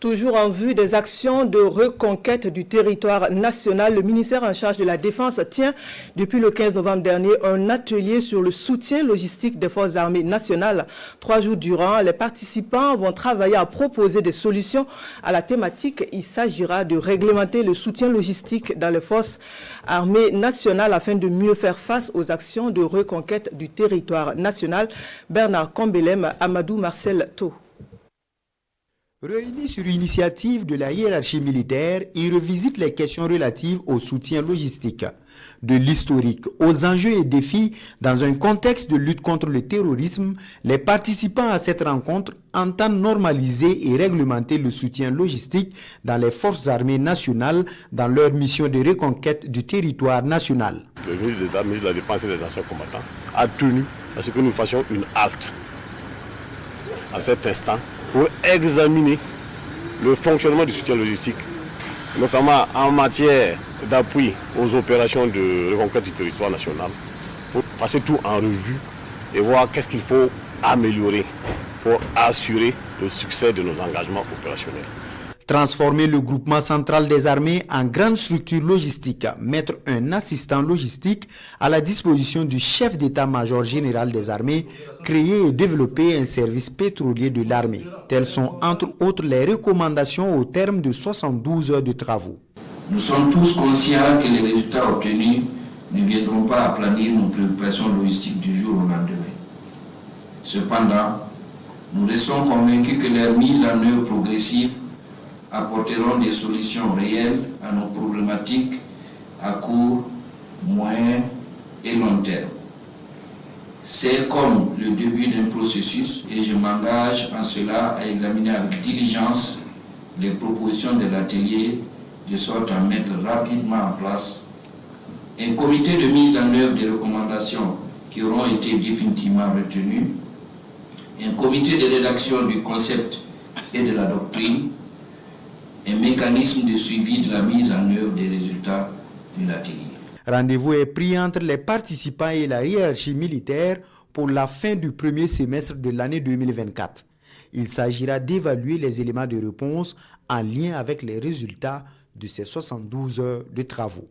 Toujours en vue des actions de reconquête du territoire national, le ministère en charge de la Défense tient depuis le 15 novembre dernier un atelier sur le soutien logistique des forces armées nationales. 3 jours durant, les participants vont travailler à proposer des solutions à la thématique. Il s'agira de réglementer le soutien logistique dans les forces armées nationales afin de mieux faire face aux actions de reconquête du territoire national. Bernard Kombelem, Amadou Marcel Tau. Réunis sur initiative de la hiérarchie militaire, ils revisitent les questions relatives au soutien logistique, de l'historique aux enjeux et défis dans un contexte de lutte contre le terrorisme. Les participants à cette rencontre entendent normaliser et réglementer le soutien logistique dans les forces armées nationales dans leur mission de reconquête du territoire national. Le ministre d'État, ministre de la Défense et des Anciens combattants, a tenu à ce que nous fassions une halte à cet instant pour examiner le fonctionnement du soutien logistique, notamment en matière d'appui aux opérations de reconquête du territoire national, pour passer tout en revue et voir qu'est-ce qu'il faut améliorer pour assurer le succès de nos engagements opérationnels. Transformer le groupement central des armées en grande structure logistique, mettre un assistant logistique à la disposition du chef d'état-major général des armées, créer et développer un service pétrolier de l'armée. Telles sont entre autres les recommandations au terme de 72 heures de travaux. Nous sommes tous conscients que les résultats obtenus ne viendront pas aplanir nos préoccupations logistiques du jour au lendemain. Cependant, nous restons convaincus que leur mise en œuvre progressive apporteront des solutions réelles à nos problématiques à court, moyen et long terme. C'est comme le début d'un processus et je m'engage en cela à examiner avec diligence les propositions de l'atelier de sorte à mettre rapidement en place un comité de mise en œuvre des recommandations qui auront été définitivement retenues, un comité de rédaction du concept et de la doctrine, un mécanisme de suivi de la mise en œuvre des résultats de l'atelier. Rendez-vous est pris entre les participants et la hiérarchie militaire pour la fin du premier semestre de l'année 2024. Il s'agira d'évaluer les éléments de réponse en lien avec les résultats de ces 72 heures de travaux.